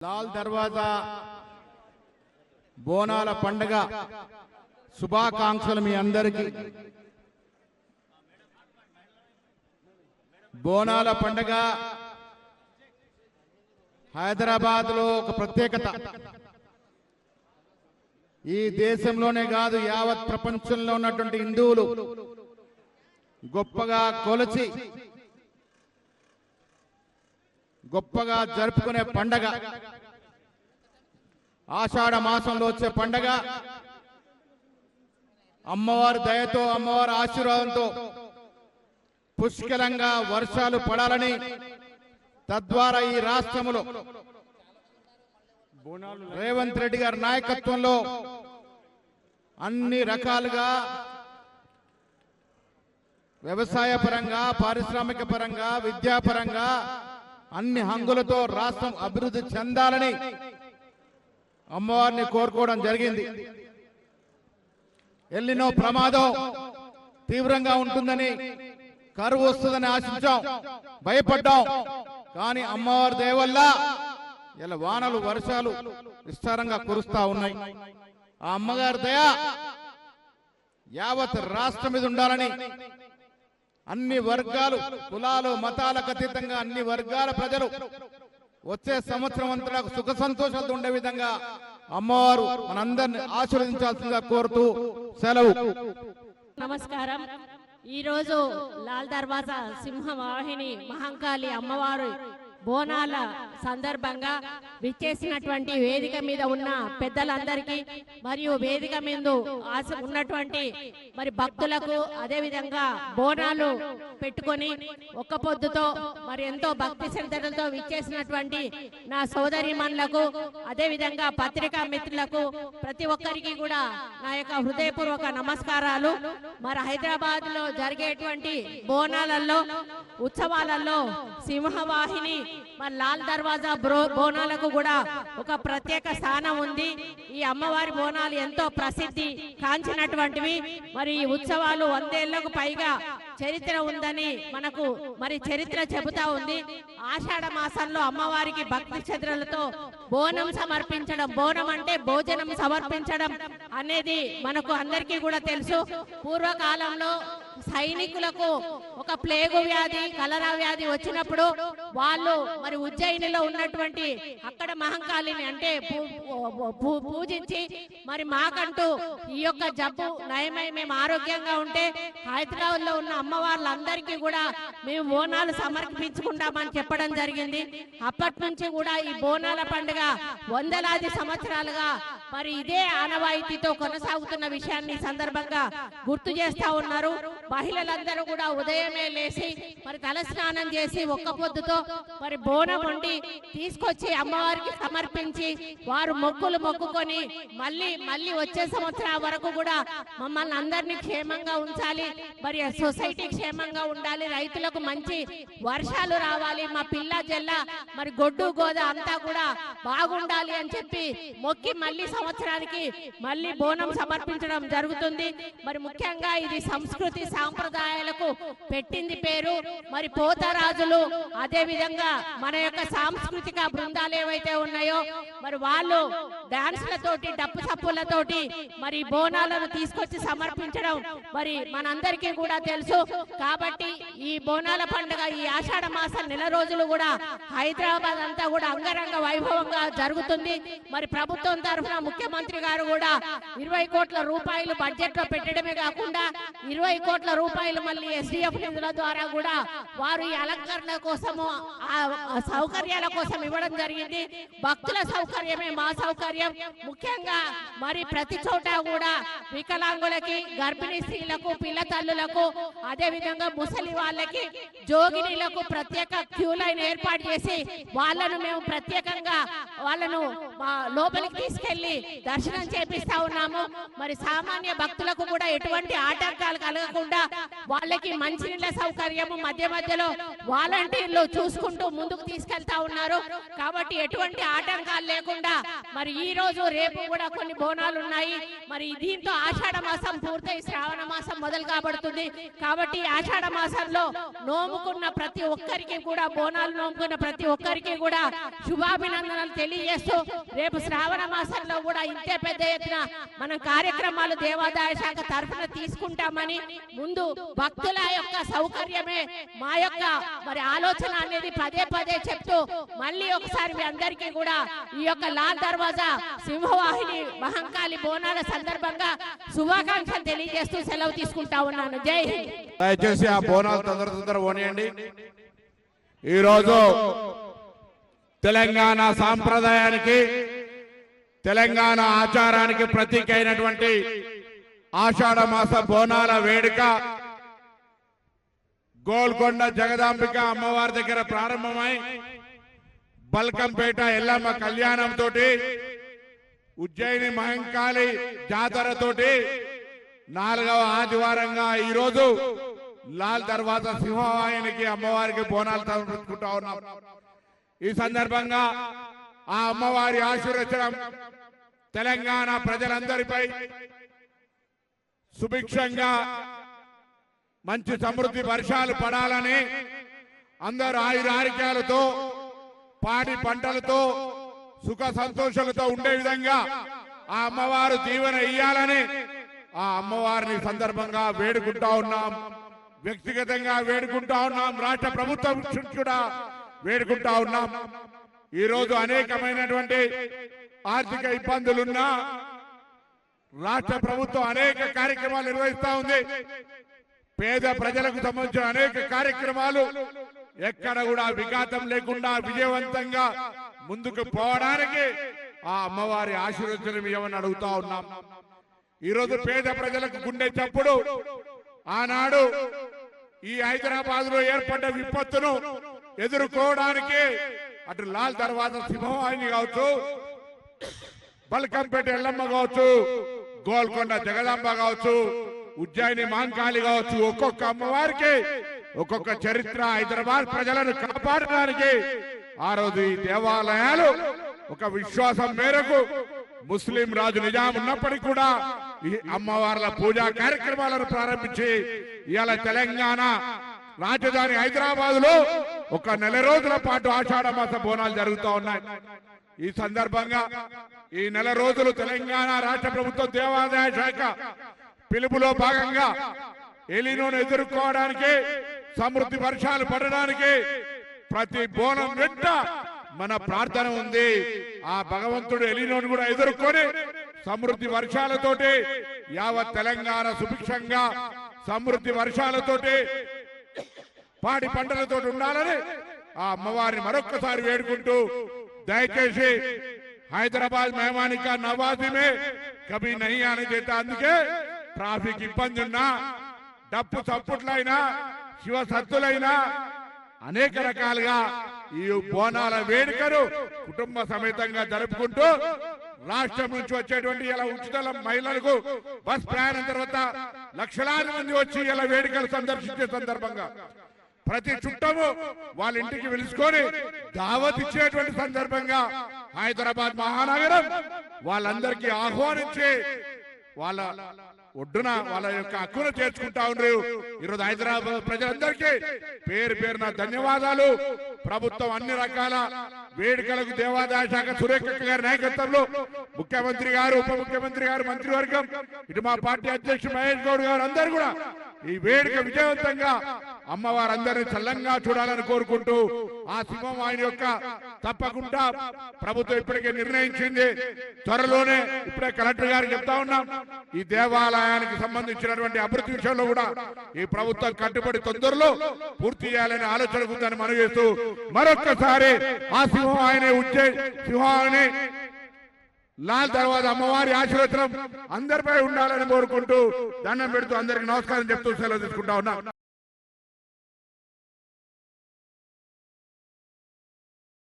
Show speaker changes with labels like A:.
A: లాల్ దర్వాజా బోనాల పండుగ శుభాకాంక్షలు మీ అందరికీ. బోనాల పండుగ హైదరాబాద్ లో ఒక ప్రత్యేకత. ఈ దేశంలోనే కాదు, యావత్ ప్రపంచంలో ఉన్నటువంటి హిందువులు గొప్పగా కొలిచి గొప్పగా జరుపుకునే పండగ. ఆషాఢ మాసంలో వచ్చే పండగ. అమ్మవారి దయతో, అమ్మవారి ఆశీర్వాదంతో పుష్కలంగా వర్షాలు పడాలని, తద్వారా ఈ రాష్ట్రంలో రేవంత్ రెడ్డి గారి నాయకత్వంలో అన్ని రకాలుగా వ్యవసాయ పరంగా, పారిశ్రామిక పరంగా, విద్యాపరంగా అన్ని హంగులతో రాష్ట్రం అభివృద్ధి చెందాలని అమ్మవారిని కోరుకోవడం జరిగింది. ఎల్లినో ప్రమాదం తీవ్రంగా ఉంటుందని, కరువు వస్తుందని ఆశించాం, భయపడ్డాం. కానీ అమ్మవారి దయ వల్ల ఇలా వానలు, వర్షాలు విస్తారంగా కురుస్తా ఉన్నాయి. ఆ అమ్మగారి దయ యావత్ రాష్ట్రం మీద ఉండాలని అన్ని వర్గాలు, కులాలు, మతాలకు అతీతంగా అన్ని వర్గాల ప్రజలు వచ్చే సంవత్సరం అంతా సుఖ సంతోషాలతో ఉండే విధంగా అమ్మవారు మనందరిని ఆశీర్వదించాల్సిందిగా కోరుతూ సెలవు.
B: నమస్కారం. ఈరోజు లాల్ దర్వాజా సింహవాహిని మహంకాళి అమ్మవారు బోనాల సందర్భంగా విచ్చేసినటువంటి వేదిక మీద ఉన్న పెద్దలందరికీ మరియు వేదిక మీద ఉన్నటువంటి మరి భక్తులకు, అదే విధంగా బోనాలు పెట్టుకొని ఒక్క పొద్దుతో మరి ఎంతో భక్తి శ్రద్ధలతో విచ్చేసినటువంటి నా సోదరిమణులకు, అదే విధంగా పత్రికా మిత్రులకు ప్రతి ఒక్కరికి కూడా నా యొక్క హృదయపూర్వక నమస్కారాలు. మరి హైదరాబాద్ లో జరిగేటువంటి బోనాలలో, ఉత్సవాలలో సింహవాహిని మరి లాల్ దర్వాజా బోనాలకు కూడా ఒక ప్రత్యేక స్థానం ఉంది. ఈ అమ్మవారి బోనాలు ఎంతో ప్రసిద్ధి కాంచినటువంటివి. మరి ఈ ఉత్సవాలు 100 ఏళ్లకు పైగా చరిత్ర ఉందని మనకు మరి చరిత్ర చెబుతా ఉంది. ఆషాఢ మాసంలో అమ్మవారికి భక్తి శ్రద్ధలతో బోనం సమర్పించడం, బోనం అంటే భోజనం సమర్పించడం అనేది మనకు అందరికీ కూడా తెలుసు. పూర్వకాలంలో సైనికులకు ఒక ప్లేగు వ్యాధి, కలరా వ్యాధి వచ్చినప్పుడు వాళ్ళు మరి ఉజ్జయినిలో ఉన్నటువంటి అక్కడ మహంకాళిని అంటే పూజించి మరి మాకంటూ ఈ యొక్క జబ్బు నయమై మేము ఆరోగ్యంగా ఉంటే హైదరాబాద్ లో ఉన్న అమ్మవార్లందరికీ కూడా మేము బోనాలు సమర్పించుకుంటామని చెప్పడం జరిగింది. అప్పటి నుంచి కూడా ఈ బోనాల పండుగ వందలాది సంవత్సరాలుగా మరి ఇదే ఆనవాయితీతో కొనసాగుతున్న విషయాన్ని సందర్భంగా గుర్తు చేస్తా ఉన్నారు. మహిళలందరూ కూడా ఉదయమే లేచి మరి తలస్నానం చేసి ఒక్క పొద్దుతో మరి బోనం వండి తీసుకొచ్చి అమ్మవారికి సమర్పించి వారు మొక్కులు మొక్కుకొని మళ్ళీ వచ్చే సంవత్సరం వరకు కూడా మమ్మల్ని అందరినీ క్షేమంగా ఉంచాలి, మరి సొసైటీ క్షేమంగా ఉండాలి, రైతులకు మంచి వర్షాలు రావాలి, మా పిల్ల జల్ల మరి గొడ్డు గోద అంతా కూడా బాగుండాలి అని చెప్పి మొక్కి మళ్ళీ సంవత్సరానికి మళ్ళీ బోనం సమర్పించడం జరుగుతుంది. మరి ముఖ్యంగా ఇది సంస్కృతి సాంప్రదాయాలకు పెట్టింది పేరు. మరి పోతరాజులు, అదే విధంగా మన యొక్క సాంస్కృతిక బృందాలు ఏవైతే ఉన్నాయో మరి వాళ్ళు డాన్స్లతోటి, డప్పు సప్పులతోటి మరి బోనాలను తీసుకొచ్చి సమర్పించడం మరి మనందరికీ కూడా తెలుసు. కాబట్టి ఈ బోనాల పండుగ ఈ ఆషాఢ మాసం నెల రోజులు కూడా హైదరాబాద్ అంతా కూడా అంగరంగ వైభవంగా జరుగుతుంది. మరి ప్రభుత్వం తరఫున ముఖ్యమంత్రి గారు కూడా 20 కోట్ల రూపాయలు బడ్జెట్ లో పెట్టడమే కాకుండా 20 కోట్ల రూపాయలు మళ్ళీ SDF నిధుల ద్వారా కూడా వారు ఈ అలంకరణ కోసము, సౌకర్యాల కోసం ఇవ్వడం జరిగింది. భక్తుల సౌకర్యమే మా సౌకర్యం. ముఖ్యంగా మరి ప్రతి చోట కూడా వికలాంగులకి, గర్భిణీ స్త్రీలకు, పిల్ల తల్లులకు, అదే విధంగా ముసలి వాళ్ళకి, జోగినీలకు ప్రత్యేక క్యూ లైన్ ఏర్పాటు చేసి వాళ్ళను మేము ప్రత్యేకంగా వాళ్ళను లోపలికి తీసుకెళ్లి దర్శనం చేపిస్తా ఉన్నాము. మరి సామాన్య భక్తులకు కూడా ఎటువంటి ఆటంకాలు కలగకుండా వాళ్ళకి మంచినీళ్ళ సౌకర్యము మధ్య మధ్యలో వాలంటీర్లు చూసుకుంటూ ముందుకు తీసుకెళ్తా ఉన్నారు. కాబట్టి ఎటువంటి ఆటంకాలు లేకుండా మరి ఈ రోజు రేపు కూడా కొన్ని బోనాలు ఉన్నాయి. మరి దీంతో ఆషాఢ మాసం పూర్తయి శ్రావణ మాసం మొదలు కాబడుతుంది. కాబట్టి ఆషాఢ మాసంలో నోము నోముకున్న ప్రతి ఒక్కరికి కూడా, బోనాలు నోముకున్న ప్రతి ఒక్కరికి కూడా శుభాభినందనలు తెలియజేస్తూ రేపు శ్రావణ మాసంలో కూడా ఇంతే పెద్ద ఎత్తున మనం కార్యక్రమాలు దేవాదాయ శాఖ తరఫున తీసుకుంటామని, ముందు భక్తుల యొక్క సౌకర్యమే మా యొక్క మరి ఆలోచన అనేది పదే పదే చెప్తూ మళ్ళీ ఒకసారి మీ అందరికీ కూడా ఈ యొక్క లాల్ దర్వాజా సింహవాహిని మహంకాళి బోనాల సందర్భంగా శుభాకాంక్షలు తెలియజేస్తూ సెలవు తీసుకుంటా ఉన్నాను. జై హింద్.
C: దయచేసి ఆ బోనాలు తొందర పోనీయండి. ఈరోజు తెలంగాణ సాంప్రదాయానికి, తెలంగాణ ఆచారానికి ప్రతీక అయినటువంటి ఆషాఢ మాస బోనాల వేడుక గోల్కొండ జగదాంబిక అమ్మవారి దగ్గర ప్రారంభమై బల్కంపేట ఎల్లమ్మ కళ్యాణంతో ఉజ్జయిని మహంకాళి జాతరతోటి 4వ ఆదివారంగా ఈరోజు లాల్ దర్వాజా సింహవాహినికి అమ్మవారికి బోనాలు సమర్పించుకుంటా ఉన్నాం. ఈ సందర్భంగా ఆ అమ్మవారి ఆశీర్వచనం తెలంగాణ ప్రజలందరిపై సుభిక్షంగా మంచి సమృద్ధి వర్షాలు పడాలని, అందరూ ఆయురారోగ్యాలతో పాడి పంటలతో సుఖ సంతోషాలతో ఉండే విధంగా ఆ అమ్మవారు దీవెన ఇయ్యాలని ఆ అమ్మవారిని సందర్భంగా వేడుకుంటా ఉన్నాం. వ్యక్తిగతంగా వేడుకుంటా ఉన్నాం, రాష్ట్ర ప్రభుత్వం కూడా వేడుకుంటా ఉన్నాం. ఈ రోజు అనేకమైనటువంటి ఆర్థిక ఇబ్బందులున్నా రాష్ట్ర ప్రభుత్వం అనేక కార్యక్రమాలు నిర్వహిస్తా ఉంది. పేద ప్రజలకు సంబంధించిన అనేక కార్యక్రమాలు ఎక్కడ కూడా విఘాతం లేకుండా విజయవంతంగా ముందుకు పోవడానికి ఆ అమ్మవారి ఆశీర్వచనం ఏమని అడుగుతా ఉన్నాం. ఈరోజు పేద ప్రజలకు గుండె చప్పుడు, ఆనాడు ఈ హైదరాబాద్ లో ఏర్పడ్డ విపత్తును ఎదుర్కోవడానికి అటు లాల్ దర్వాజా సింహవాహిని కావచ్చు, బల్కంపేట ఎల్లమ్మ కావచ్చు, గోల్కొండ జగదాంబ కావచ్చు, ఉజ్జయిని మహంకాళి కావచ్చు, ఒక్కొక్క అమ్మవారికి ఒక్కొక్క చరిత్ర. హైదరాబాద్ ప్రజలను కాపాడడానికి ఆ రోజు ఈ దేవాలయాలు ఒక విశ్వాసం మేరకు ముస్లిం రాజు నిజాం ఉన్నప్పటికీ కూడా ఈ అమ్మవార్ల పూజా కార్యక్రమాలను ప్రారంభించి ఇవాళ తెలంగాణ రాజధాని హైదరాబాద్ లో ఒక 4 రోజుల పాటు ఆషాఢ మాస బోనాలు జరుగుతూ ఉన్నాయి. ఈ సందర్భంగా ఈ 4 రోజులు తెలంగాణ రాష్ట్ర ప్రభుత్వం దేవాదాయ శాఖ పిలుపులో భాగంగా ఎలినోను ఎదుర్కోవడానికి, సమృద్ధి వర్షాలు పడడానికి ప్రతి బోనం వెంట మన ప్రార్థన ఉంది. ఆ భగవంతుడు ఎలినోను కూడా ఎదుర్కొని సమృద్ధి వర్షాలతోటి యావత్ తెలంగాణ సుభిక్షంగా సమృద్ధి వర్షాలతోటి పాడి పంటలతో ఉండాలని ఆ అమ్మవారిని మరొక్కసారి వేడుకుంటూ, దయచేసి హైదరాబాద్ మెహమానిక నవాజీమే కభీ నహీ ఆనే దేతా. అందుకే ట్రాఫిక్ ఇబ్బంది ఉన్నా, డప్పు చప్పుట్లైనా, శివ సత్తులైనా అనేక రకాలుగా ఈ బోనాల వేడుకను కుటుంబ సమేతంగా జరుపుకుంటూ రాష్ట్రం నుంచి వచ్చేటువంటి ఇలా ఉచిత మహిళలకు బస్ ప్రయాణం తర్వాత లక్షలాది మంది వచ్చి ఇలా వేడుకలు సందర్శించే సందర్భంగా ప్రతి చుట్టము వాళ్ళ ఇంటికి పిలుచుకొని దావత్ ఇచ్చేటువంటి సందర్భంగా హైదరాబాద్ మహానగరం వాళ్ళందరికీ ఆహ్వానించి వాళ్ళ ఒడ్డున వాళ్ళ యొక్క హక్కును చేర్చుకుంటా ఉన్నారు. ఈరోజు హైదరాబాద్ ప్రజలందరికీ పేరు పేరున ధన్యవాదాలు. ప్రభుత్వం అన్ని రకాల వేడుకలకు దేవాదాయ శాఖ సురేఖ గారి నాయకత్వంలో ముఖ్యమంత్రి గారు, ఉప ముఖ్యమంత్రి గారు, మంత్రివర్గం, ఇటు మా పార్టీ అధ్యక్షుడు మహేష్ గౌడ్ గారు అందరూ కూడా ఈ వేడుక విజయవంతంగా అమ్మవారందరినీ చల్లంగా చూడాలని కోరుకుంటూ ఆ సింహం ఆయన యొక్క తప్పకుండా ప్రభుత్వం ఇప్పటికే నిర్ణయించింది. త్వరలోనే ఇప్పుడే కలెక్టర్ గారు చెప్తా ఉన్నాం, ఈ దేవాలయానికి సంబంధించినటువంటి అభివృద్ధి విషయంలో కూడా ఈ ప్రభుత్వం కట్టుబడి తొందరలో పూర్తి చేయాలనే ఆలోచన ఉందని మనం చేస్తూ మరొక్కసారి ఆ సింహం ఆయనే సింహాన్ని లాల్ దర్వాజా అమ్మవారి ఆశీర్వచనం అందరిపై ఉండాలని కోరుకుంటూ దండం పెడుతూ అందరికి నమస్కారం చెప్తూ సెలవు తీసుకుంటా ఉన్నా.